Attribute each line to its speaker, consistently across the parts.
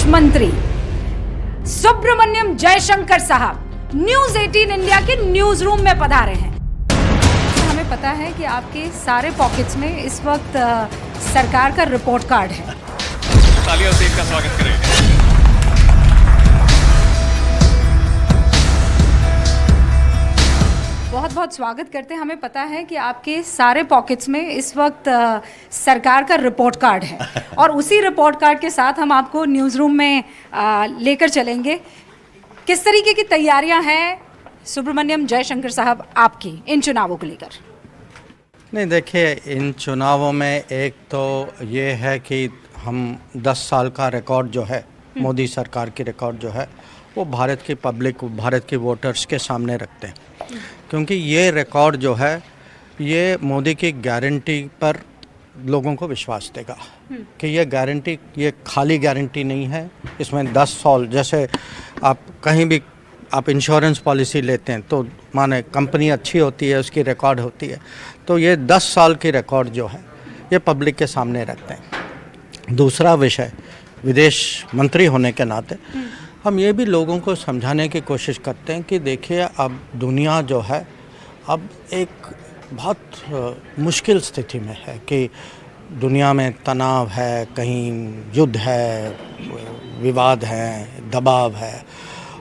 Speaker 1: विदेश मंत्री सुब्रमण्यम जयशंकर साहब न्यूज 18 इंडिया के न्यूज रूम में पधारे हैं। हमें पता है कि आपके सारे पॉकेट्स में इस वक्त सरकार का रिपोर्ट कार्ड है।
Speaker 2: तालियों से इनका स्वागत करें।
Speaker 1: बहुत बहुत स्वागत करते हैं। हमें पता है कि आपके सारे पॉकेट्स में इस वक्त सरकार का रिपोर्ट कार्ड है और उसी रिपोर्ट कार्ड के साथ हम आपको न्यूज़ रूम में लेकर चलेंगे। किस तरीके की तैयारियां हैं सुब्रमण्यम जयशंकर साहब आपकी इन चुनावों को लेकर?
Speaker 3: नहीं, देखिए, इन चुनावों में एक तो ये है कि हम 10 साल का रिकॉर्ड जो है, मोदी सरकार की रिकॉर्ड जो है, वो भारत की पब्लिक, भारत के वोटर्स के सामने रखते हैं। क्योंकि ये रिकॉर्ड जो है, ये मोदी की गारंटी पर लोगों को विश्वास देगा कि ये गारंटी, ये खाली गारंटी नहीं है। इसमें 10 साल, जैसे आप कहीं भी आप इंश्योरेंस पॉलिसी लेते हैं तो माने कंपनी अच्छी होती है, उसकी रिकॉर्ड होती है, तो ये 10 साल की रिकॉर्ड जो है ये पब्लिक के सामने रखते हैं। दूसरा विषय, विदेश मंत्री होने के नाते हम ये भी लोगों को समझाने की कोशिश करते हैं कि देखिए, अब दुनिया जो है अब एक बहुत मुश्किल स्थिति में है कि दुनिया में तनाव है, कहीं युद्ध है, विवाद है, दबाव है,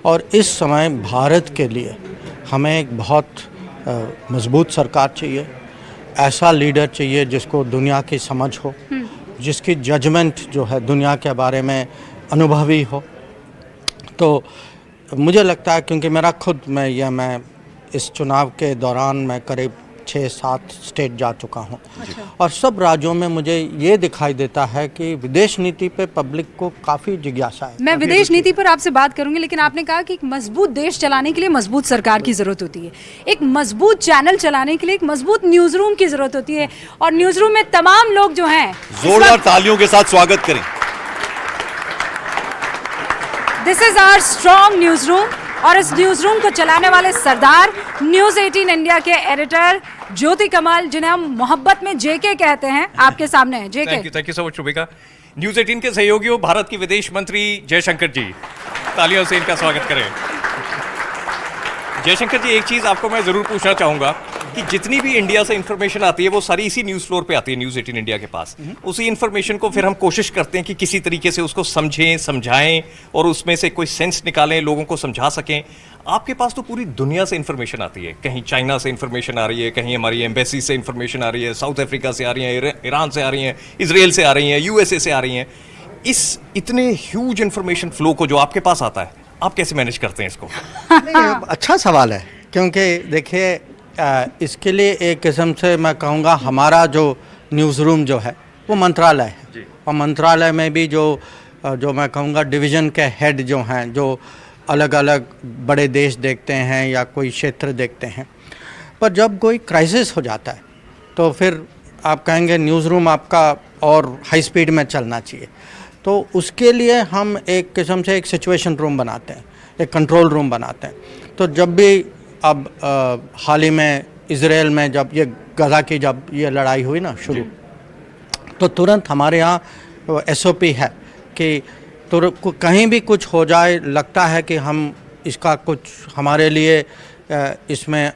Speaker 3: और इस समय भारत के लिए हमें एक बहुत मजबूत सरकार चाहिए। ऐसा लीडर चाहिए जिसको दुनिया की समझ हो, जिसकी जजमेंट जो है दुनिया के बारे में अनुभवी हो। तो मुझे लगता है, क्योंकि मेरा खुद मैं इस चुनाव के दौरान मैं करीब 6-7 स्टेट जा चुका हूँ। अच्छा। और सब राज्यों में मुझे ये दिखाई देता है कि विदेश नीति पे पब्लिक को काफ़ी जिज्ञासा है।
Speaker 1: मैं विदेश नीति पर आपसे बात करूंगी, लेकिन आपने कहा कि एक मजबूत देश चलाने के लिए मजबूत सरकार की ज़रूरत होती है, एक मजबूत चैनल चलाने के लिए एक मजबूत न्यूज़ रूम की ज़रूरत होती है, और न्यूज़ रूम में तमाम लोग जो हैं,
Speaker 2: जोरदार तालियों के साथ स्वागत करें।
Speaker 1: This is our strong newsroom, और इस न्यूज़ रूम को चलाने वाले सरदार न्यूज़ 18 इंडिया के एडिटर ज्योति कमल, जिन्हें हम मोहब्बत में जेके कहते हैं, आपके सामने है। JK,
Speaker 2: thank you so much Shubhika. News 18 के सहयोगियों, भारत के विदेश मंत्री जयशंकर जी, तालियों से इनका स्वागत करें। जयशंकर जी, एक चीज़ आपको मैं ज़रूर पूछना चाहूँगा कि जितनी भी इंडिया से इन्फॉर्मेशन आती है वो सारी इसी न्यूज़ फ्लोर पे आती है, न्यूज़ 18 इंडिया के पास। उसी इन्फॉर्मेशन को फिर हम कोशिश करते हैं कि किसी तरीके से उसको समझें, समझाएं और उसमें से कोई सेंस निकालें, लोगों को समझा सकें। आपके पास तो पूरी दुनिया से इन्फॉर्मेशन आती है, कहीं चाइना से इन्फॉर्मेशन आ रही है, कहीं हमारी एम्बेसी से इन्फॉर्मेशन आ रही है, साउथ अफ्रीका से आ रही है, ईरान से आ रही हैं, इसराइल से आ रही हैं, यूएसए से आ रही हैं। इस इतने ह्यूज इन्फॉर्मेशन फ्लो को जो आपके पास आता है, आप कैसे मैनेज करते हैं इसको?
Speaker 3: अच्छा सवाल है, क्योंकि देखिए, इसके लिए एक किस्म से मैं कहूँगा हमारा जो न्यूज़ रूम जो है वो मंत्रालय है, और मंत्रालय में भी जो मैं कहूँगा डिवीज़न के हेड जो हैं, जो अलग अलग बड़े देश देखते हैं या कोई क्षेत्र देखते हैं, पर जब कोई क्राइसिस हो जाता है तो फिर आप कहेंगे न्यूज़ रूम आपका और हाई स्पीड में चलना चाहिए। तो उसके लिए हम एक किस्म से एक सिचुएशन रूम बनाते हैं, एक कंट्रोल रूम बनाते हैं। तो जब भी अब हाल ही में इजराइल में जब ये गजा की जब ये लड़ाई हुई ना शुरू, तो तुरंत हमारे यहाँ SOP है कि कहीं भी कुछ हो जाए, लगता है कि हम इसका कुछ हमारे लिए इसमें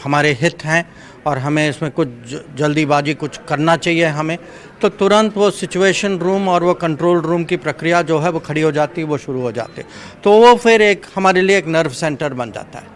Speaker 3: हमारे हित हैं और हमें इसमें कुछ जल्दीबाजी कुछ करना चाहिए हमें, तो तुरंत वो सिचुएशन रूम और वो कंट्रोल रूम की प्रक्रिया जो है वो खड़ी हो जाती है, वो शुरू हो जाती है। तो वो फिर एक हमारे लिए एक नर्व सेंटर बन जाता है।